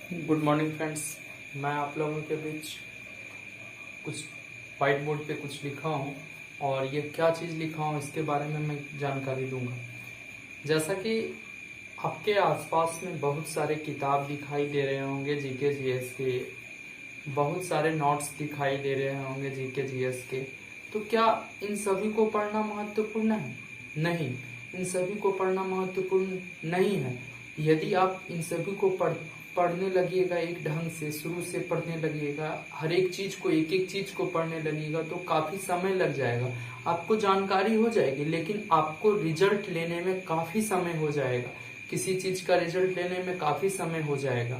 Good morning friends. मैं आप लोगों के बीच कुछ वाइट बोर्ड पे कुछ लिखा हूँ और ये क्या चीज़ लिखा हूँ इसके बारे में मैं जानकारी दूंगा। जैसा कि आपके आसपास में बहुत सारे किताब दिखाई दे रहे होंगे जीके जीएस के, बहुत सारे नोट्स दिखाई दे रहे होंगे जीके जीएस के, तो क्या इन सभी को पढ़ना महत्वपूर्ण है? नहीं, इन सभी को पढ़ना महत्वपूर्ण नहीं है। यदि आप इन सभी को पढ़ने लगिएगा, एक ढंग से शुरू से पढ़ने लगिएगा, हर एक चीज को एक एक चीज को पढ़ने लगिएगा तो काफी समय लग जाएगा। आपको जानकारी हो जाएगी लेकिन आपको रिजल्ट लेने में काफी समय हो जाएगा, किसी चीज का रिजल्ट लेने में काफी समय हो जाएगा।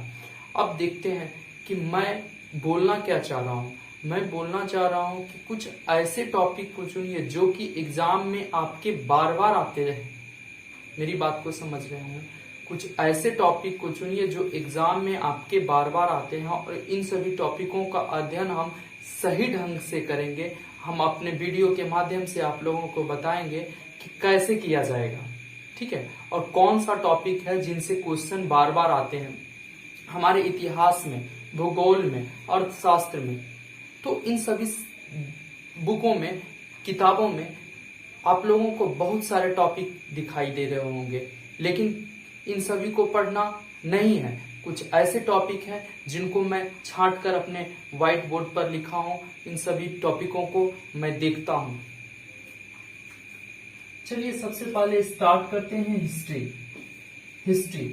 अब देखते हैं कि मैं बोलना क्या चाह रहा हूँ। मैं बोलना चाह रहा हूँ कि कुछ ऐसे टॉपिक को चुनिए जो कि एग्जाम में आपके बार बार आते रहे। मेरी बात को समझ रहे हैं? कुछ ऐसे टॉपिक को चुनिए जो एग्जाम में आपके बार बार आते हैं और इन सभी टॉपिकों का अध्ययन हम सही ढंग से करेंगे। हम अपने वीडियो के माध्यम से आप लोगों को बताएंगे कि कैसे किया जाएगा, ठीक है, और कौन सा टॉपिक है जिनसे क्वेश्चन बार बार आते हैं हमारे इतिहास में, भूगोल में, अर्थशास्त्र में। तो इन सभी बुकों में, किताबों में आप लोगों को बहुत सारे टॉपिक दिखाई दे रहे होंगे, लेकिन इन सभी को पढ़ना नहीं है। कुछ ऐसे टॉपिक हैं जिनको मैं छांट कर अपने व्हाइट बोर्ड पर लिखा हूं। इन सभी टॉपिकों को मैं देखता हूं। चलिए सबसे पहले स्टार्ट करते हैं हिस्ट्री,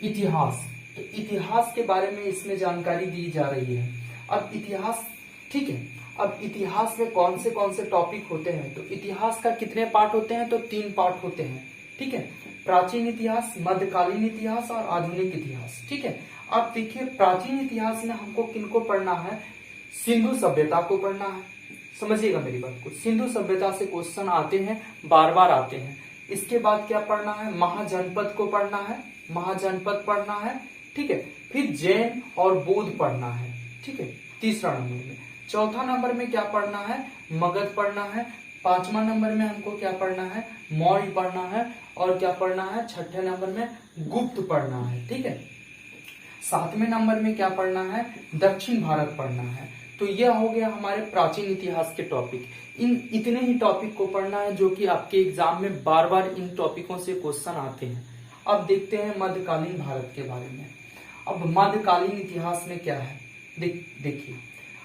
इतिहास। तो इतिहास के बारे में इसमें जानकारी दी जा रही है। अब इतिहास, ठीक है, अब इतिहास में कौन से टॉपिक होते हैं? तो इतिहास का कितने पार्ट होते हैं? तो 3 पार्ट होते हैं, ठीक है। प्राचीन इतिहास, मध्यकालीन इतिहास और आधुनिक इतिहास, ठीक है। अब देखिए प्राचीन इतिहास में हमको किनको पढ़ना है? सिंधु सभ्यता को पढ़ना है। समझिएगा मेरी बात को, सिंधु सभ्यता से क्वेश्चन आते हैं, बार बार आते हैं। इसके बाद क्या पढ़ना है? महाजनपद को पढ़ना है, महाजनपद पढ़ना है, ठीक है। फिर जैन और बौद्ध पढ़ना है, ठीक है, तीसरा नंबर में। चौथा नंबर में क्या पढ़ना है? मगध पढ़ना है। 5वां नंबर में हमको क्या पढ़ना है? मौर्य पढ़ना है। और क्या पढ़ना है? 6ठे नंबर में गुप्त पढ़ना है, ठीक है। 7वें नंबर में क्या पढ़ना है? दक्षिण भारत पढ़ना है। तो यह हो गया हमारे प्राचीन इतिहास के टॉपिक। इन इतने ही टॉपिक को पढ़ना है जो कि आपके एग्जाम में बार बार इन टॉपिकों से क्वेश्चन आते हैं। अब देखते हैं मध्यकालीन भारत के बारे में। अब मध्यकालीन इतिहास में क्या है देखिए।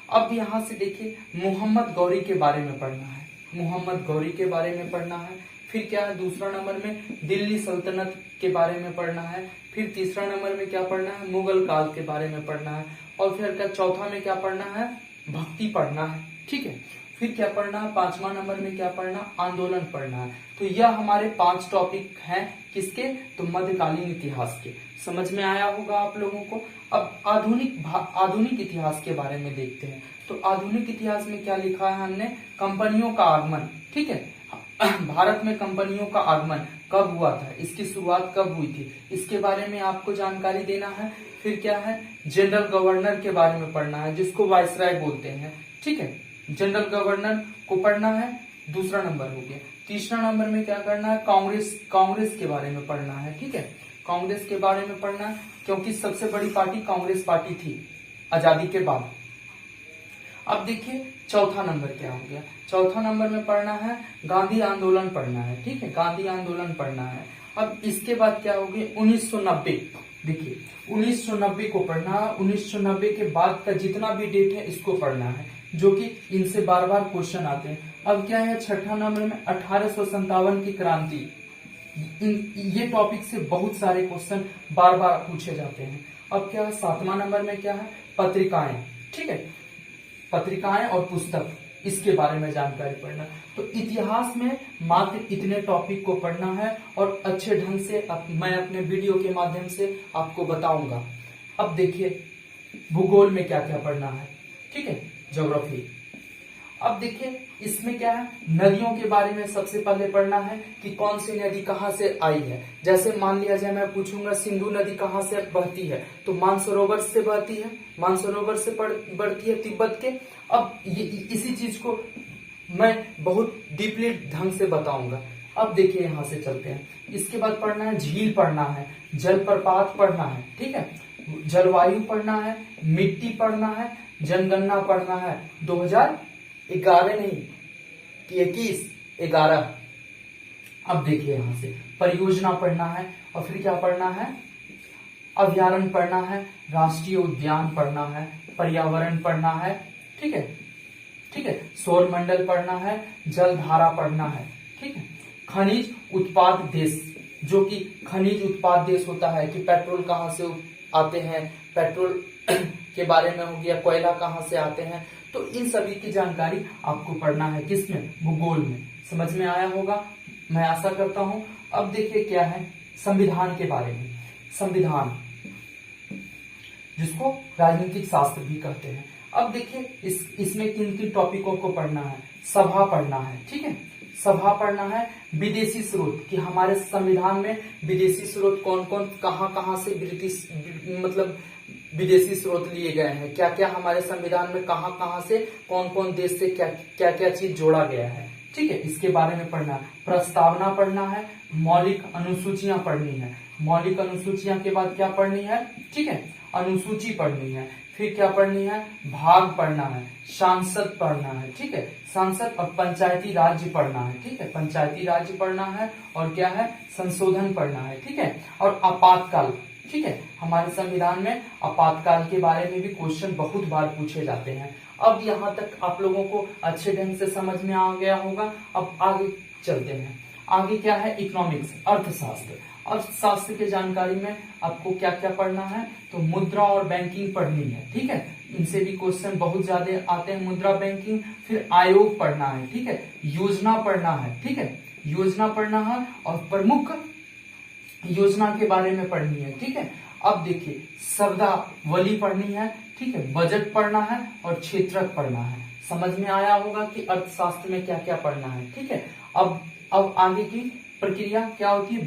अब यहाँ से देखिए, मोहम्मद गौरी के बारे में पढ़ना है, मोहम्मद गौरी के बारे में पढ़ना है। फिर क्या है? दूसरा नंबर में दिल्ली सल्तनत के बारे में पढ़ना है। फिर तीसरा नंबर में क्या पढ़ना है? मुगल काल के बारे में पढ़ना है। और फिर क्या चौथा में क्या पढ़ना है? भक्ति पढ़ना है, ठीक है। फिर क्या पढ़ना है? 5वां नंबर में क्या पढ़ना? आंदोलन पढ़ना है। तो यह हमारे 5 टॉपिक हैं किसके? तो मध्यकालीन इतिहास के। समझ में आया होगा आप लोगों को। अब आधुनिक इतिहास के बारे में देखते हैं। तो आधुनिक इतिहास में क्या लिखा है हमने? कंपनियों का आगमन, ठीक है। भारत में कंपनियों का आगमन कब हुआ था, इसकी शुरुआत कब हुई थी, इसके बारे में आपको जानकारी देना है। फिर क्या है? जनरल गवर्नर के बारे में पढ़ना है, जिसको वायसराय बोलते हैं, ठीक है। जनरल गवर्नर को पढ़ना है, दूसरा नंबर हो गया। तीसरा नंबर में क्या करना है? कांग्रेस के बारे में पढ़ना है, ठीक है। कांग्रेस के बारे में पढ़ना है क्योंकि सबसे बड़ी पार्टी कांग्रेस पार्टी थी आजादी के बाद। अब देखिए चौथा नंबर क्या हो गया? चौथा नंबर में पढ़ना है गांधी आंदोलन पढ़ना है, ठीक है, गांधी आंदोलन पढ़ना है। अब इसके बाद क्या हो गया? 1990। देखिए 1990 को पढ़ना है। 1990 के बाद का जितना भी डेट है इसको पढ़ना है, जो कि इनसे बार बार क्वेश्चन आते हैं। अब क्या है? 6ठा नंबर में 1857 की क्रांति। ये टॉपिक से बहुत सारे क्वेश्चन बार बार पूछे जाते हैं। अब क्या है? 7वां नंबर में क्या है? पत्रिकाएं, ठीक है, पत्रिकाएं और पुस्तक, इसके बारे में जानकारी पढ़ना। तो इतिहास में मात्र इतने टॉपिक को पढ़ना है और अच्छे ढंग से मैं अपने वीडियो के माध्यम से आपको बताऊंगा। अब देखिए भूगोल में क्या क्या पढ़ना है, ठीक है, ज्योग्राफी। अब देखिए इसमें क्या है? नदियों के बारे में सबसे पहले पढ़ना है कि कौन सी नदी कहाँ से आई है। जैसे मान लिया जाए मैं पूछूंगा सिंधु नदी कहाँ से बहती है, तो मानसरोवर से बहती है, मानसरोवर से बढ़ती है तिब्बत के। अब इसी चीज को मैं बहुत डीपली ढंग से बताऊंगा। अब देखिए यहां से चलते हैं। इसके बाद पढ़ना है झील पढ़ना है, जलप्रपात पढ़ना है, ठीक है। जलवायु पढ़ना है, मिट्टी पढ़ना है, जनगणना पढ़ना है। 2011 नहीं कि 21-11। अब देखिए यहां से परियोजना पढ़ना है और फिर क्या पढ़ना है, अभ्यारण्य पढ़ना है, राष्ट्रीय उद्यान पढ़ना है, पर्यावरण पढ़ना है, ठीक है, ठीक है, सौर मंडल पढ़ना है, जलधारा पढ़ना है, ठीक है, खनिज उत्पाद देश, जो कि खनिज उत्पाद देश होता है कि पेट्रोल कहाँ से आते हैं, पेट्रोल के बारे में हो गया, कोयला कहाँ से आते हैं, तो इन सभी की जानकारी आपको पढ़ना है किसमें, भूगोल में। समझ में आया होगा, मैं आशा करता हूं। अब देखिए क्या है संविधान के बारे में। संविधान जिसको राजनीतिक शास्त्र भी कहते हैं। अब देखिए इसमें किन किन टॉपिकों को पढ़ना है। सभा पढ़ना है, ठीक है, सभा पढ़ना है, विदेशी स्रोत कि हमारे संविधान में विदेशी स्रोत कौन कौन कहाँ से ब्रिटिश मतलब विदेशी स्रोत लिए गए हैं, क्या क्या हमारे संविधान में कहाँ से कौन कौन देश से क्या क्या चीज जोड़ा गया है, ठीक है, इसके बारे में पढ़ना है। प्रस्तावना पढ़ना है, मौलिक अनुसूचियां पढ़नी है, मौलिक अनुसूचियां के बाद क्या पढ़नी है, ठीक है, अनुसूची पढ़नी है, फिर क्या पढ़नी है, भाग पढ़ना है, सांसद पढ़ना है, ठीक है, सांसद और पंचायती राज्य पढ़ना है, ठीक है, पंचायती राज्य पढ़ना है, और क्या है, संशोधन पढ़ना है, ठीक है, और आपातकाल, ठीक है, हमारे संविधान में आपातकाल के बारे में भी क्वेश्चन बहुत बार पूछे जाते हैं। अब यहाँ तक आप लोगों को अच्छे ढंग से समझ में आ गया होगा। अब आगे चलते हैं। आगे क्या है, इकोनॉमिक्स, अर्थशास्त्र। अर्थशास्त्र की जानकारी में आपको क्या क्या पढ़ना है, तो मुद्रा और बैंकिंग पढ़नी है, ठीक है, इनसे भी क्वेश्चन बहुत ज्यादा आते हैं, मुद्रा बैंकिंग। फिर आयोग पढ़ना है, ठीक है, योजना पढ़ना है, ठीक है, योजना पढ़ना है, और प्रमुख योजना के बारे में पढ़नी है, ठीक है। अब देखिए शब्दावली पढ़नी है, ठीक है, बजट पढ़ना है, और क्षेत्रक पढ़ना है। समझ में आया होगा कि अर्थशास्त्र में क्या क्या पढ़ना है, ठीक है। अब आगे की प्रक्रिया क्या होती है,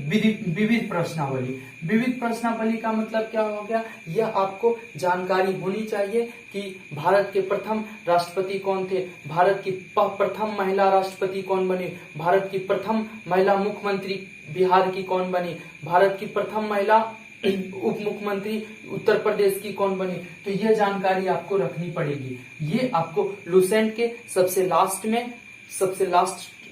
विविध प्रश्नावली। विविध प्रश्नावली का मतलब क्या हो गया, यह आपको जानकारी होनी चाहिए कि भारत के प्रथम राष्ट्रपति कौन थे, भारत की प्रथम महिला राष्ट्रपति कौन बनी, भारत की प्रथम महिला मुख्यमंत्री बिहार की कौन बनी, भारत की प्रथम महिला उप मुख्यमंत्री उत्तर प्रदेश की कौन बनी। तो यह जानकारी आपको रखनी पड़ेगी। ये आपको लुसेंट के सबसे लास्ट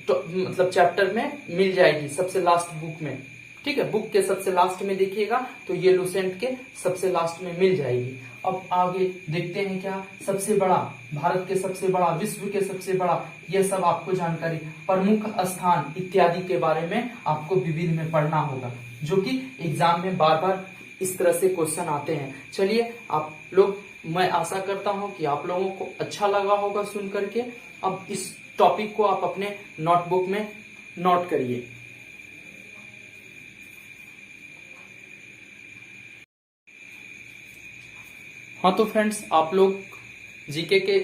मतलब चैप्टर में मिल जाएगी, सबसे लास्ट बुक में, ठीक है, बुक के सबसे लास्ट में देखिएगा तो ये लुसेंट के सबसे लास्ट में मिल जाएगी। अब आगे देखते हैं क्या, सबसे बड़ा, भारत के सबसे बड़ा, विश्व के सबसे बड़ा, यह सब आपको जानकारी, प्रमुख स्थान इत्यादि के बारे में आपको विविध में पढ़ना होगा, जो कि एग्जाम में बार बार इस तरह से क्वेश्चन आते हैं। चलिए आप लोग, मैं आशा करता हूं कि आप लोगों को अच्छा लगा होगा सुन करके। अब इस टॉपिक को आप अपने नोटबुक में नोट करिए। हाँ तो फ्रेंड्स, आप लोग जीके के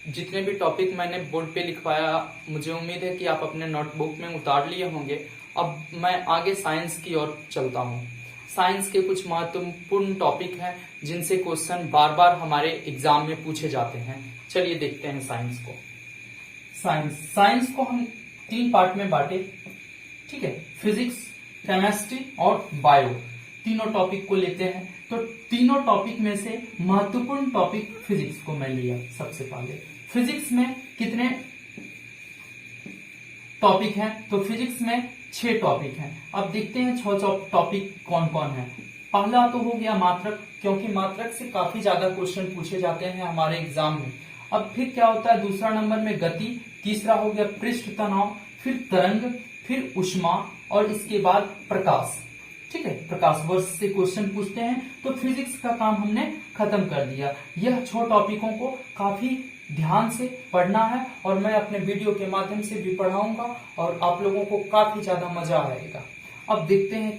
जितने भी टॉपिक मैंने बोर्ड पे लिखवाया, मुझे उम्मीद है कि आप अपने नोटबुक में उतार लिए होंगे। अब मैं आगे साइंस की ओर चलता हूँ। साइंस के कुछ महत्वपूर्ण टॉपिक हैं जिनसे क्वेश्चन बार बार हमारे एग्जाम में पूछे जाते हैं। चलिए देखते हैं साइंस को। साइंस को हम 3 पार्ट में बांटे, ठीक है, फिजिक्स, केमिस्ट्री और बायो, तीनों टॉपिक को लेते हैं। तो तीनों टॉपिक में से महत्वपूर्ण टॉपिक फिजिक्स को मैं लिया सबसे पहले। फिजिक्स में कितने टॉपिक हैं, तो फिजिक्स में 6 टॉपिक हैं। अब देखते हैं 6 टॉपिक कौन कौन है। पहला तो हो गया मात्रक, क्योंकि मात्रक से काफी ज्यादा क्वेश्चन पूछे जाते हैं हमारे एग्जाम में। अब फिर क्या होता है, दूसरा नंबर में गति, तीसरा हो गया पृष्ठ तनाव, फिर तरंग, फिर ऊष्मा, और इसके बाद प्रकाश, ठीक है, प्रकाश वर्ष से क्वेश्चन पूछते हैं। तो फिजिक्स का काम हमने खत्म कर दिया। यह 6 टॉपिकों को काफी ध्यान से पढ़ना है, और मैं अपने वीडियो के माध्यम से भी पढ़ाऊंगा, और आप लोगों को काफी ज्यादा मजा आएगा। अब देखते हैं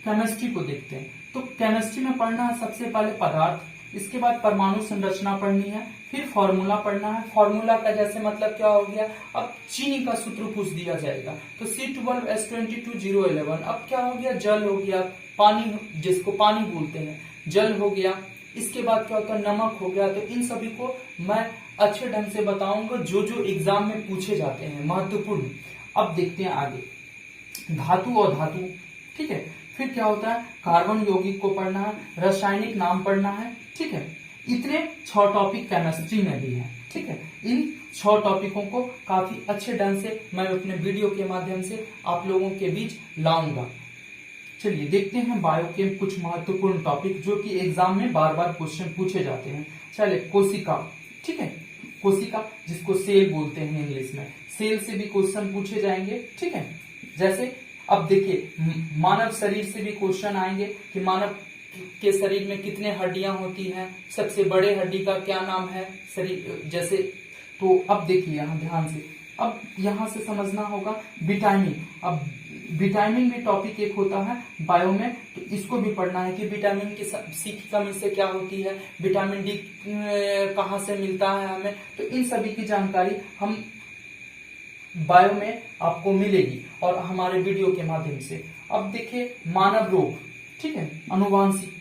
केमिस्ट्री को देखते हैं। तो केमिस्ट्री में पढ़ना है सबसे पहले पदार्थ, इसके बाद परमाणु संरचना पढ़नी है, फिर फॉर्मूला पढ़ना है। फॉर्मूला का जैसे मतलब क्या हो गया, अब चीनी का सूत्र पूछ दिया जाएगा तो C12H22O11। अब क्या हो गया, जल हो गया, पानी जिसको पानी बोलते हैं, जल हो गया। इसके बाद क्या होता है, नमक हो गया। तो इन सभी को मैं अच्छे ढंग से बताऊंगा जो जो एग्जाम में पूछे जाते हैं महत्वपूर्ण। अब देखते हैं आगे धातु और धातु, ठीक है। फिर क्या होता है, कार्बन यौगिक को पढ़ना है, रासायनिक नाम पढ़ना है, ठीक है। इतने 6 टॉपिक केमिस्ट्री में भी है, ठीक है। इन 6 टॉपिकों को काफी अच्छे ढंग से मैं अपने वीडियो के माध्यम से आप लोगों के बीच लाऊंगा। चलिए देखते हैं बायो के कुछ महत्वपूर्ण टॉपिक जो कि एग्जाम में बार बार क्वेश्चन पूछे जाते हैं। चलिए कोशिका, ठीक है, कोशिका जिसको सेल बोलते हैं इंग्लिश में, सेल से भी क्वेश्चन पूछे जाएंगे, ठीक है। जैसे अब देखिए मानव शरीर से भी क्वेश्चन आएंगे कि मानव के शरीर में कितने हड्डियां होती हैं, सबसे बड़े हड्डी का क्या नाम है शरीर जैसे। तो अब देखिए यहाँ ध्यान से, अब यहाँ से समझना होगा विटामिन। अब विटामिन भी टॉपिक एक होता है बायो में, तो इसको भी पढ़ना है कि विटामिन की सी की कमी से क्या होती है, विटामिन डी कहाँ से मिलता है हमें। तो इन सभी की जानकारी हम बायो में आपको मिलेगी और हमारे वीडियो के माध्यम से। अब देखिए मानव रोग, ठीक है, अनुवांशिक,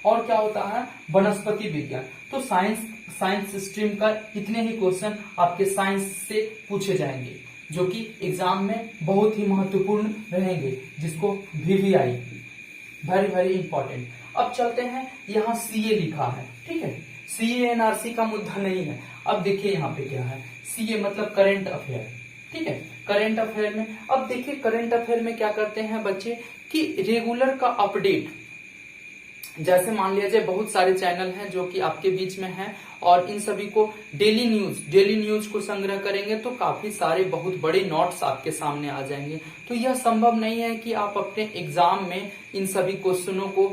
और क्या होता है वनस्पति विज्ञान। तो साइंस स्ट्रीम का इतने ही क्वेश्चन आपके साइंस से पूछे जाएंगे जो कि एग्जाम में बहुत ही महत्वपूर्ण रहेंगे, जिसको VVI वेरी वेरी इंपॉर्टेंट। अब चलते हैं, यहाँ CA लिखा है, ठीक है, CA NRC का मुद्दा नहीं है। अब देखिए यहाँ पे क्या है, CA मतलब करेंट अफेयर, ठीक है। करेंट अफेयर में अब देखिए करंट अफेयर में क्या करते हैं बच्चे कि रेगुलर का अपडेट, जैसे मान लिया जाए बहुत सारे चैनल हैं जो कि आपके बीच में हैं और इन सभी को डेली न्यूज को संग्रह करेंगे तो काफी सारे बहुत बड़े नोट्स आपके सामने आ जाएंगे। तो यह संभव नहीं है कि आप अपने एग्जाम में इन सभी क्वेश्चनों को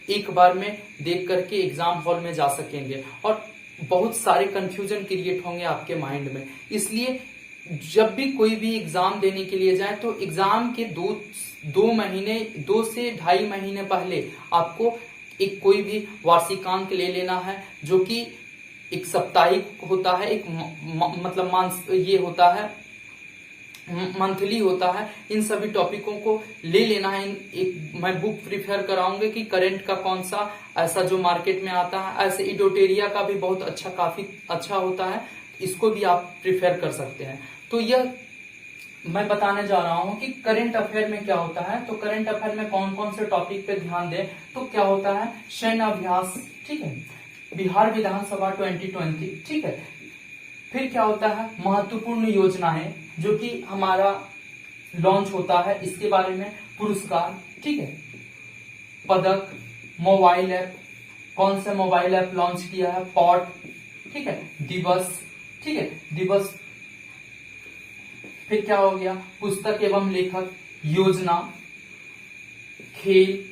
एक बार में देख करके एग्जाम हॉल में जा सकेंगे और बहुत सारे कंफ्यूजन क्रिएट होंगे आपके माइंड में। इसलिए जब भी कोई भी एग्जाम देने के लिए जाए तो एग्जाम के 2 से 2.5 महीने पहले आपको एक कोई भी वार्षिकांक ले लेना है जो कि एक साप्ताहिक होता है, एक मतलब ये होता है मंथली होता है। इन सभी टॉपिकों को ले लेना है। एक मैं बुक प्रिफर कराऊंगा कि करंट का कौन सा ऐसा जो मार्केट में आता है, ऐसे इडोटेरिया का भी बहुत अच्छा काफी अच्छा होता है, इसको भी आप प्रिफर कर सकते हैं। तो यह मैं बताने जा रहा हूं कि करंट अफेयर में क्या होता है। तो करंट अफेयर में कौन कौन से टॉपिक पे ध्यान दें तो क्या होता है, सैन्य अभ्यास, ठीक है, बिहार विधानसभा 2020, ठीक है। फिर क्या होता है महत्वपूर्ण योजनाएं जो कि हमारा लॉन्च होता है, इसके बारे में पुरस्कार, ठीक है, पदक, मोबाइल ऐप, कौन सा मोबाइल ऐप लॉन्च किया है, पॉट, ठीक है, दिवस, ठीक है, दिवस। फिर क्या हो गया पुस्तक एवं लेखक, योजना, खेल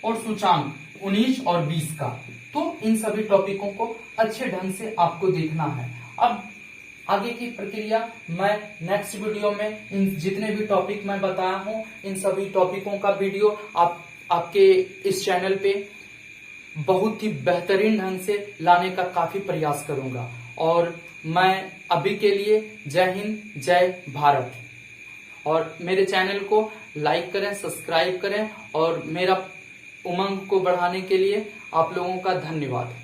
और सूचांक 19 और 20 का। तो इन सभी टॉपिकों को अच्छे ढंग से आपको देखना है। अब आगे की प्रक्रिया मैं नेक्स्ट वीडियो में इन जितने भी टॉपिक मैं बताया हूं इन सभी टॉपिकों का वीडियो आपके इस चैनल पे बहुत ही बेहतरीन ढंग से लाने का काफी प्रयास करूंगा। और मैं अभी के लिए जय हिंद, जय भारत। और मेरे चैनल को लाइक करें, सब्सक्राइब करें और मेरा उमंग को बढ़ाने के लिए आप लोगों का धन्यवाद।